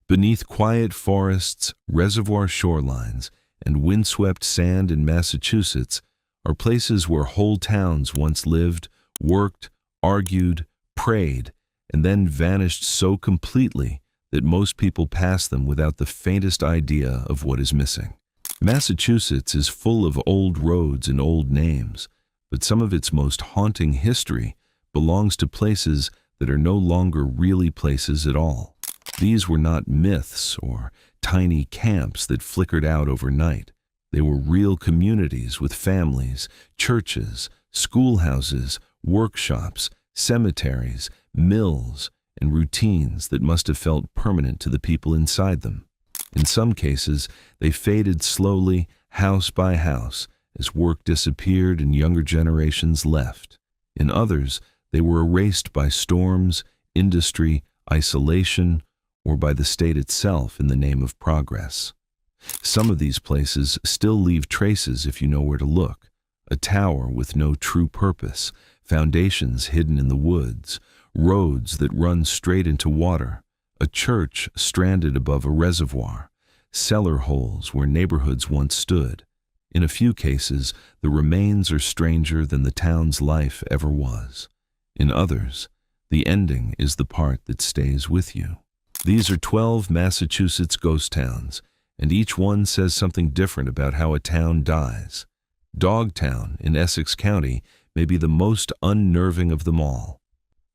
Beneath quiet forests, reservoir shorelines, and windswept sand in Massachusetts are places where whole towns once lived, worked, argued, prayed, and then vanished so completely that most people pass them without the faintest idea of what is missing. Massachusetts is full of old roads and old names, but some of its most haunting history belongs to places that are no longer really places at all. These were not myths or tiny camps that flickered out overnight. They were real communities with families, churches, schoolhouses, workshops, cemeteries, mills, and routines that must have felt permanent to the people inside them. In some cases, they faded slowly, house by house, as work disappeared and younger generations left. In others, they were erased by storms, industry, isolation, or by the state itself in the name of progress. Some of these places still leave traces if you know where to look. A tower with no true purpose, foundations hidden in the woods, roads that run straight into water, a church stranded above a reservoir, cellar holes where neighborhoods once stood. In a few cases, the remains are stranger than the town's life ever was. In others, the ending is the part that stays with you. These are 12 Massachusetts ghost towns, and each one says something different about how a town dies. Dogtown in Essex County may be the most unnerving of them all.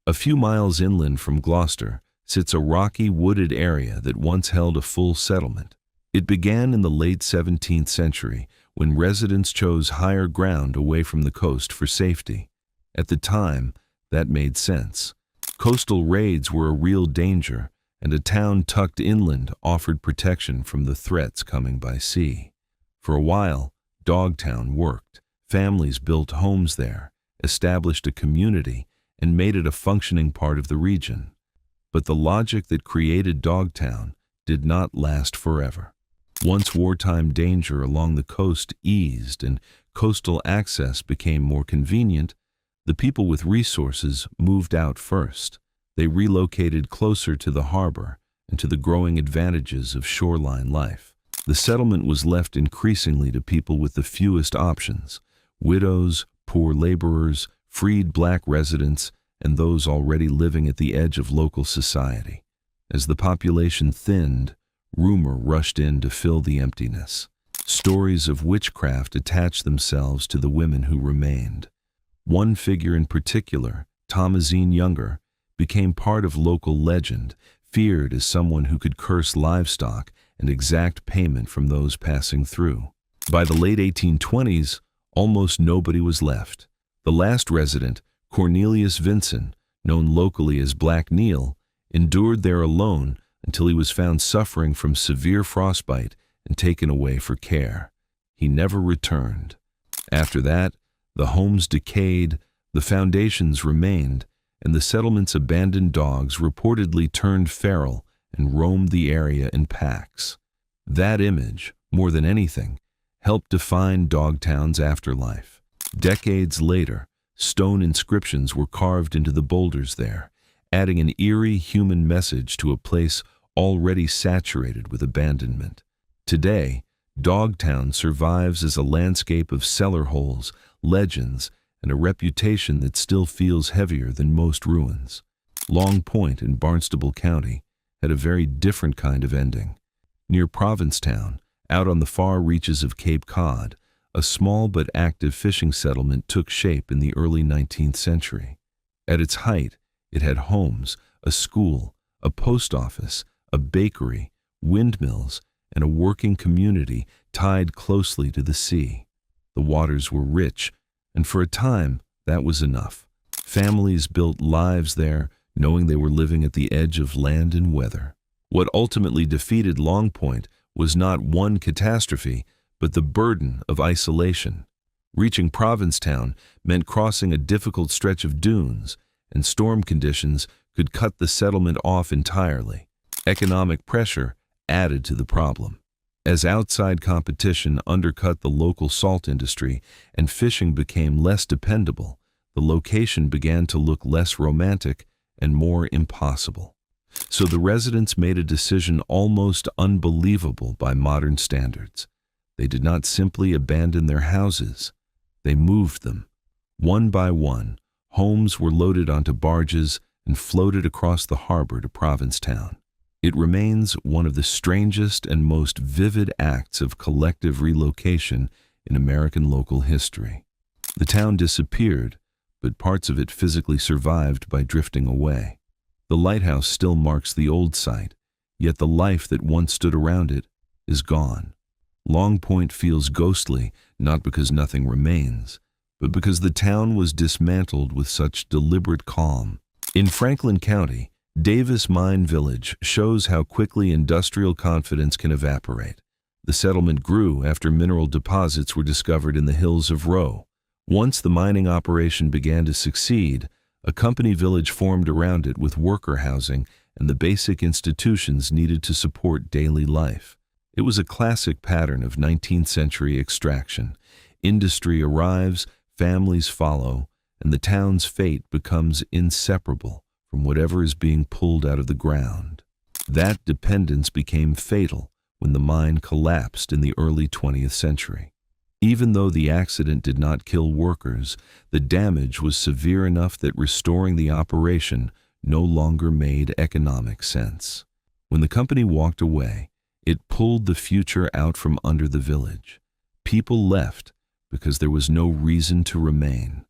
A few miles inland from Gloucester sits a rocky, wooded area that once held a full settlement. It began in the late 17th century when residents chose higher ground away from the coast for safety. At the time, that made sense. Coastal raids were a real danger, and a town tucked inland offered protection from the threats coming by sea. For a while, Dogtown worked. Families built homes there, established a community, and made it a functioning part of the region. But the logic that created Dogtown did not last forever. Once wartime danger along the coast eased and coastal access became more convenient, the people with resources moved out first. They relocated closer to the harbor and to the growing advantages of shoreline life. The settlement was left increasingly to people with the fewest options: widows, poor laborers, freed black residents, and those already living at the edge of local society. As the population thinned, rumor rushed in to fill the emptiness. Stories of witchcraft attached themselves to the women who remained. One figure in particular, Thomasine Younger, became part of local legend, feared as someone who could curse livestock and exact payment from those passing through. By the late 1820s, almost nobody was left. The last resident, Cornelius Vinson, known locally as Black Neil, endured there alone until he was found suffering from severe frostbite and taken away for care. He never returned. After that, the homes decayed, the foundations remained, and the settlement's abandoned dogs reportedly turned feral and roamed the area in packs. That image, more than anything, helped define Dogtown's afterlife. Decades later, stone inscriptions were carved into the boulders there, adding an eerie human message to a place already saturated with abandonment. Today, Dogtown survives as a landscape of cellar holes, legends, and a reputation that still feels heavier than most ruins. Long Point in Barnstable County had a very different kind of ending. Near Provincetown, out on the far reaches of Cape Cod, a small but active fishing settlement took shape in the early 19th century. At its height, it had homes, a school, a post office, a bakery, windmills, and a working community tied closely to the sea. The waters were rich, and for a time, that was enough. Families built lives there, knowing they were living at the edge of land and weather. What ultimately defeated Long Point was not one catastrophe, but the burden of isolation. Reaching Provincetown meant crossing a difficult stretch of dunes, and storm conditions could cut the settlement off entirely. Economic pressure added to the problem. As outside competition undercut the local salt industry and fishing became less dependable, the location began to look less romantic and more impossible. So the residents made a decision almost unbelievable by modern standards. They did not simply abandon their houses. They moved them. One by one, homes were loaded onto barges and floated across the harbor to Provincetown. It remains one of the strangest and most vivid acts of collective relocation in American local history. The town disappeared, but parts of it physically survived by drifting away. The lighthouse still marks the old site, yet the life that once stood around it is gone. Long Point feels ghostly, not because nothing remains, but because the town was dismantled with such deliberate calm. In Franklin County, Davis Mine Village shows how quickly industrial confidence can evaporate. The settlement grew after mineral deposits were discovered in the hills of Roe. Once the mining operation began to succeed, a company village formed around it with worker housing and the basic institutions needed to support daily life. It was a classic pattern of 19th century extraction. Industry arrives, families follow, and the town's fate becomes inseparable from whatever is being pulled out of the ground. That dependence became fatal when the mine collapsed in the early 20th century. Even though the accident did not kill workers, the damage was severe enough that restoring the operation no longer made economic sense. When the company walked away, it pulled the future out from under the village. People left because there was no reason to remain.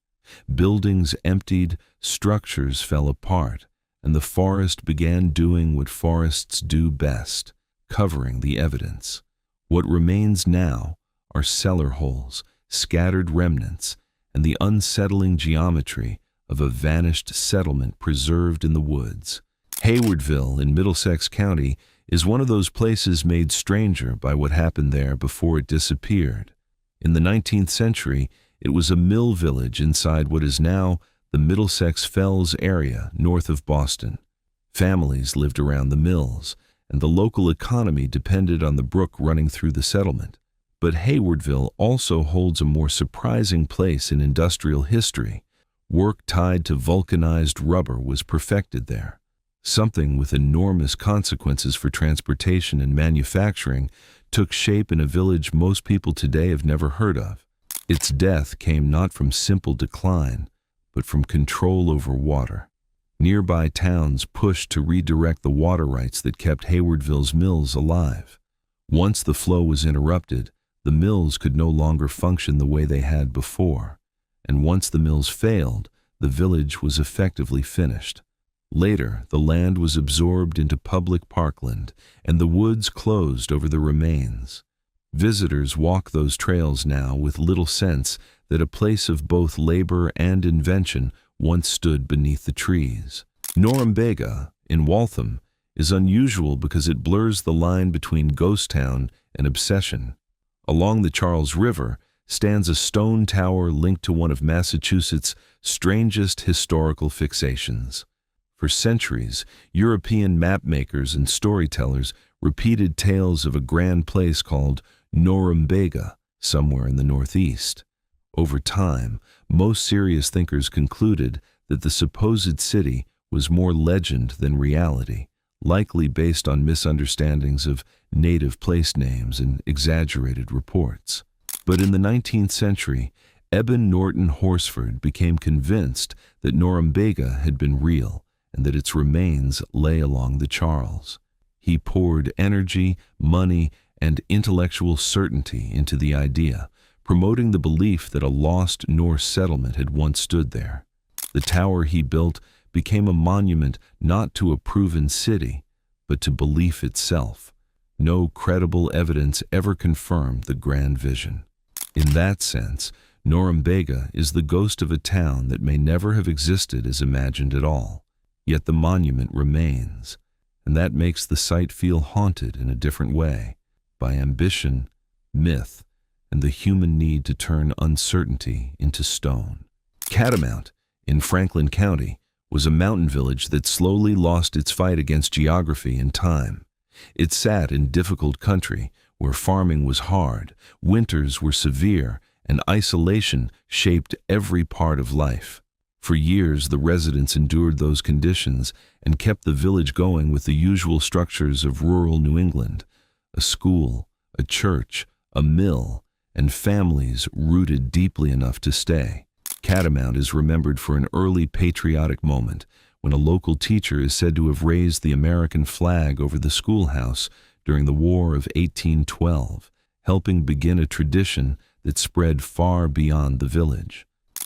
Buildings emptied, structures fell apart, and the forest began doing what forests do best, covering the evidence. What remains now are cellar holes, scattered remnants, and the unsettling geometry of a vanished settlement preserved in the woods. Haywardville in Middlesex County is one of those places made stranger by what happened there before it disappeared. In the 19th century, it was a mill village inside what is now the Middlesex Fells area north of Boston. Families lived around the mills, and the local economy depended on the brook running through the settlement. But Haywardville also holds a more surprising place in industrial history. Work tied to vulcanized rubber was perfected there. Something with enormous consequences for transportation and manufacturing took shape in a village most people today have never heard of. Its death came not from simple decline, but from control over water. Nearby towns pushed to redirect the water rights that kept Haywardville's mills alive. Once the flow was interrupted, the mills could no longer function the way they had before. And once the mills failed, the village was effectively finished. Later, the land was absorbed into public parkland, and the woods closed over the remains. Visitors walk those trails now with little sense that a place of both labor and invention once stood beneath the trees. Norumbega, in Waltham, is unusual because it blurs the line between ghost town and obsession. Along the Charles River stands a stone tower linked to one of Massachusetts' strangest historical fixations. For centuries, European mapmakers and storytellers repeated tales of a grand place called Norumbega, somewhere in the Northeast. Over time, most serious thinkers concluded that the supposed city was more legend than reality, likely based on misunderstandings of native place names and exaggerated reports. But in the 19th century, Eben Norton Horsford became convinced that Norumbega had been real and that its remains lay along the Charles. He poured energy, money, and intellectual certainty into the idea, promoting the belief that a lost Norse settlement had once stood there. The tower he built became a monument not to a proven city, but to belief itself. No credible evidence ever confirmed the grand vision. In that sense, Norumbega is the ghost of a town that may never have existed as imagined at all. Yet the monument remains, and that makes the site feel haunted in a different way, by ambition, myth, and the human need to turn uncertainty into stone. Catamount, in Franklin County, was a mountain village that slowly lost its fight against geography and time. It sat in difficult country where farming was hard, winters were severe, and isolation shaped every part of life. For years, the residents endured those conditions and kept the village going with the usual structures of rural New England: a school, a church, a mill, and families rooted deeply enough to stay. Catamount is remembered for an early patriotic moment when a local teacher is said to have raised the American flag over the schoolhouse during the War of 1812, helping begin a tradition that spread far beyond the village.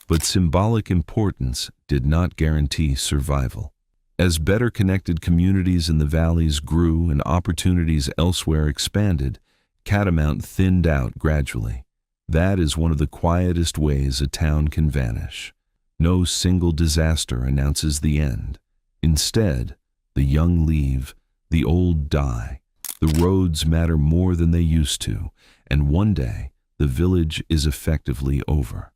But symbolic importance did not guarantee survival. As better connected communities in the valleys grew and opportunities elsewhere expanded, Catamount thinned out gradually. That is one of the quietest ways a town can vanish. No single disaster announces the end. Instead, the young leave, the old die. The roads matter more than they used to, and one day, the village is effectively over.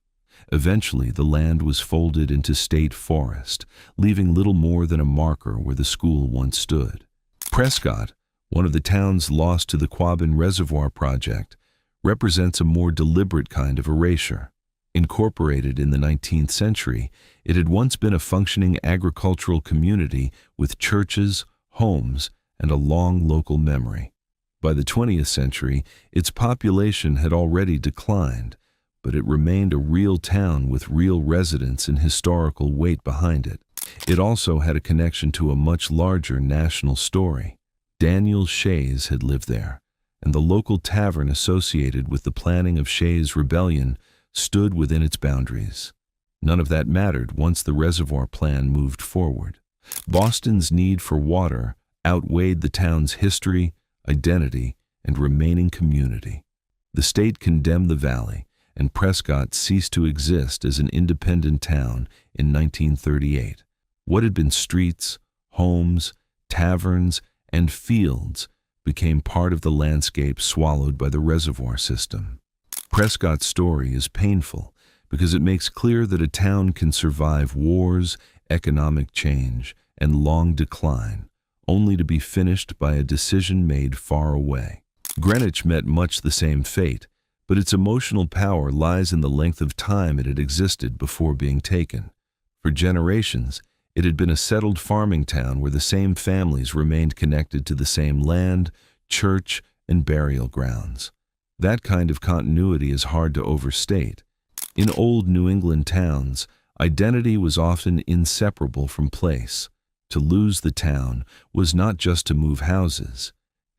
Eventually, the land was folded into state forest, leaving little more than a marker where the school once stood. Prescott, one of the towns lost to the Quabbin Reservoir Project, represents a more deliberate kind of erasure. Incorporated in the 19th century, it had once been a functioning agricultural community with churches, homes, and a long local memory. By the 20th century, its population had already declined, but it remained a real town with real residents and historical weight behind it. It also had a connection to a much larger national story. Daniel Shays had lived there, and the local tavern associated with the planning of Shays' rebellion stood within its boundaries. None of that mattered once the reservoir plan moved forward. Boston's need for water outweighed the town's history, identity, and remaining community. The state condemned the valley, and Prescott ceased to exist as an independent town in 1938. What had been streets, homes, taverns, and fields became part of the landscape swallowed by the reservoir system. Prescott's story is painful because it makes clear that a town can survive wars, economic change, and long decline, only to be finished by a decision made far away. Greenwich met much the same fate, but its emotional power lies in the length of time it had existed before being taken. For generations, it had been a settled farming town where the same families remained connected to the same land, church, and burial grounds. That kind of continuity is hard to overstate. In old New England towns, identity was often inseparable from place. To lose the town was not just to move houses,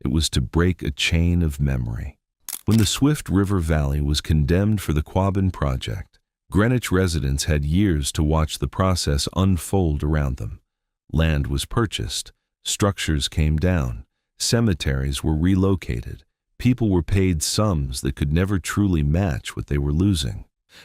it was to break a chain of memory. When the Swift River Valley was condemned for the Quabbin Project, Greenwich residents had years to watch the process unfold around them. Land was purchased, structures came down, cemeteries were relocated, people were paid sums that could never truly match what they were losing.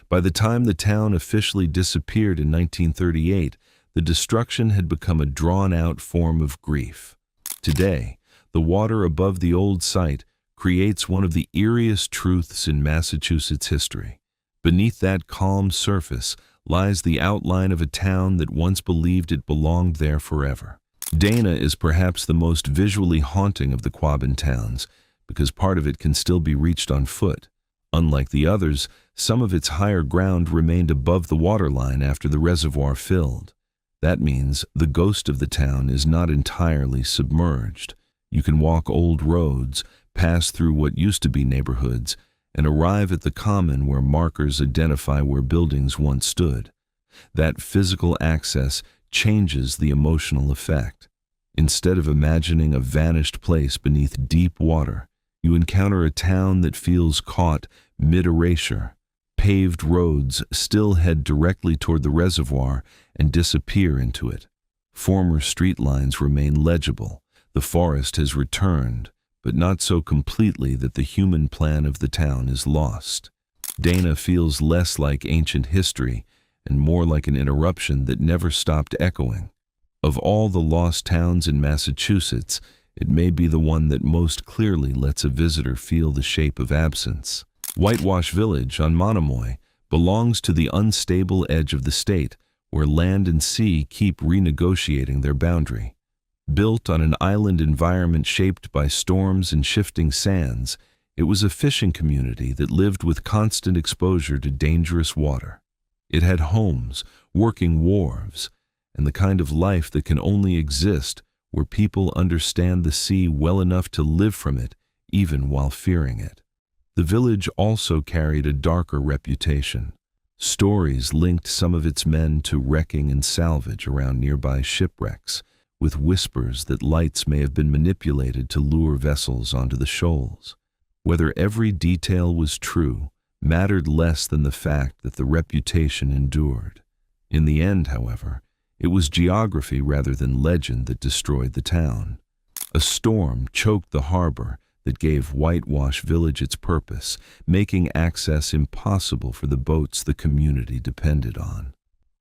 By the time the town officially disappeared in 1938, the destruction had become a drawn-out form of grief. Today, the water above the old site creates one of the eeriest truths in Massachusetts history. Beneath that calm surface lies the outline of a town that once believed it belonged there forever. Dana is perhaps the most visually haunting of the Quabbin towns, because part of it can still be reached on foot. Unlike the others, some of its higher ground remained above the waterline after the reservoir filled. That means the ghost of the town is not entirely submerged. You can walk old roads, pass through what used to be neighborhoods, and arrive at the common where markers identify where buildings once stood. That physical access changes the emotional effect. Instead of imagining a vanished place beneath deep water, you encounter a town that feels caught mid-erasure. Paved roads still head directly toward the reservoir and disappear into it. Former street lines remain legible. The forest has returned, but not so completely that the human plan of the town is lost. Dana feels less like ancient history and more like an interruption that never stopped echoing. Of all the lost towns in Massachusetts, it may be the one that most clearly lets a visitor feel the shape of absence. Whitewash Village on Monomoy belongs to the unstable edge of the state, where land and sea keep renegotiating their boundary. Built on an island environment shaped by storms and shifting sands, it was a fishing community that lived with constant exposure to dangerous water. It had homes, working wharves, and the kind of life that can only exist where people understand the sea well enough to live from it, even while fearing it. The village also carried a darker reputation. Stories linked some of its men to wrecking and salvage around nearby shipwrecks, with whispers that lights may have been manipulated to lure vessels onto the shoals. Whether every detail was true mattered less than the fact that the reputation endured. In the end, however, it was geography rather than legend that destroyed the town. A storm choked the harbor that gave Whitewash Village its purpose, making access impossible for the boats the community depended on.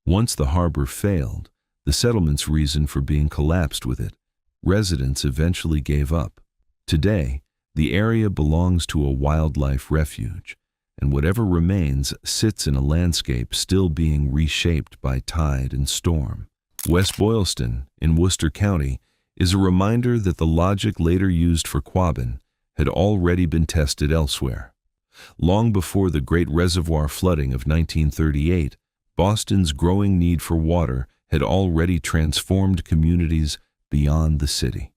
Once the harbor failed, the settlement's reason for being collapsed with it, residents eventually gave up. Today, the area belongs to a wildlife refuge, and whatever remains sits in a landscape still being reshaped by tide and storm. West Boylston, in Worcester County, is a reminder that the logic later used for Quabbin had already been tested elsewhere. Long before the Great Reservoir Flooding of 1938, Boston's growing need for water had already transformed communities beyond the city.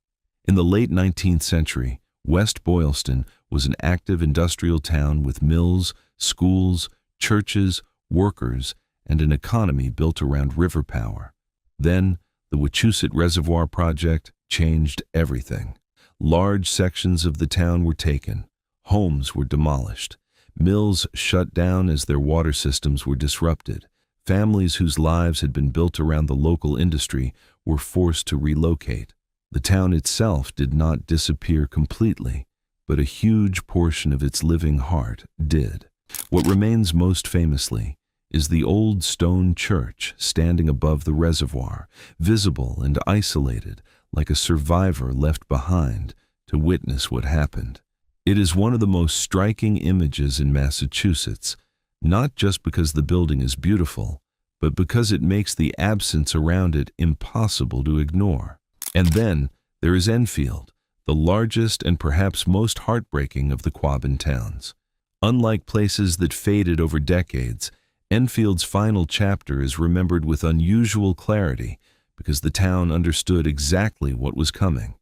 In the late 19th century, West Boylston was an active industrial town with mills, schools, churches, workers, and an economy built around river power. Then, the Wachusett Reservoir Project changed everything. Large sections of the town were taken, homes were demolished, mills shut down as their water systems were disrupted. Families whose lives had been built around the local industry were forced to relocate. The town itself did not disappear completely, but a huge portion of its living heart did. What remains most famously is the old stone church standing above the reservoir, visible and isolated, like a survivor left behind to witness what happened. It is one of the most striking images in Massachusetts, not just because the building is beautiful, but because it makes the absence around it impossible to ignore. And then there is Enfield, the largest and perhaps most heartbreaking of the Quabbin towns. Unlike places that faded over decades, Enfield's final chapter is remembered with unusual clarity because the town understood exactly what was coming.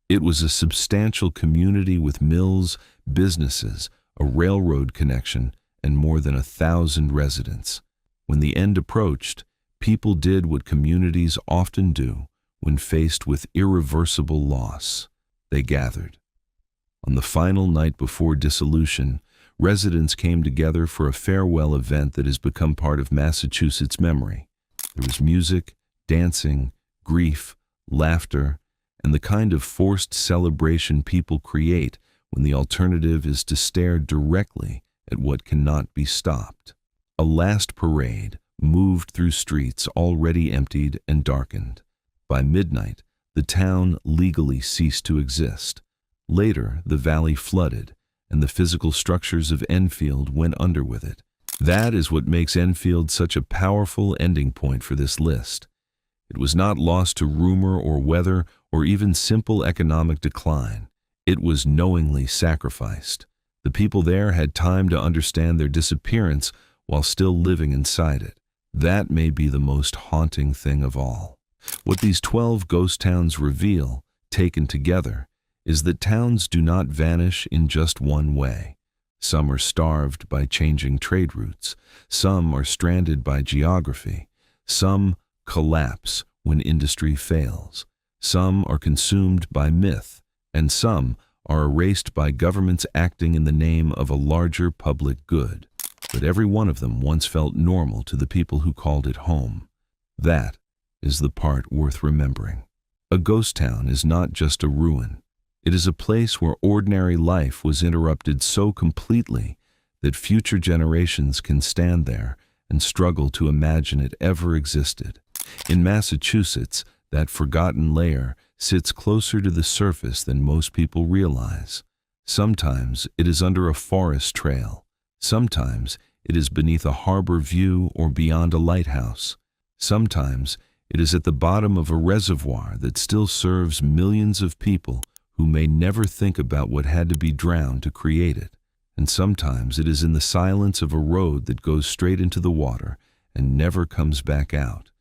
It was a substantial community with mills, businesses, a railroad connection, and more than 1,000 residents. When the end approached, people did what communities often do when faced with irreversible loss. They gathered. On the final night before dissolution, residents came together for a farewell event that has become part of Massachusetts' memory. There was music, dancing, grief, laughter, and the kind of forced celebration people create when the alternative is to stare directly at what cannot be stopped. A last parade moved through streets already emptied and darkened. By midnight, the town legally ceased to exist. Later, the valley flooded, and the physical structures of Enfield went under with it. That is what makes Enfield such a powerful ending point for this list. It was not lost to rumor or weather or even simple economic decline. It was knowingly sacrificed. The people there had time to understand their disappearance while still living inside it. That may be the most haunting thing of all. What these 12 ghost towns reveal, taken together, is that towns do not vanish in just one way. Some are starved by changing trade routes. Some are stranded by geography. Some collapse when industry fails. Some are consumed by myth, and some are erased by governments acting in the name of a larger public good. But every one of them once felt normal to the people who called it home. That is the part worth remembering. A ghost town is not just a ruin. It is a place where ordinary life was interrupted so completely that future generations can stand there and struggle to imagine it ever existed. In Massachusetts, that forgotten layer sits closer to the surface than most people realize. Sometimes it is under a forest trail. Sometimes it is beneath a harbor view or beyond a lighthouse. Sometimes it is at the bottom of a reservoir that still serves millions of people who may never think about what had to be drowned to create it. And sometimes it is in the silence of a road that goes straight into the water and never comes back out.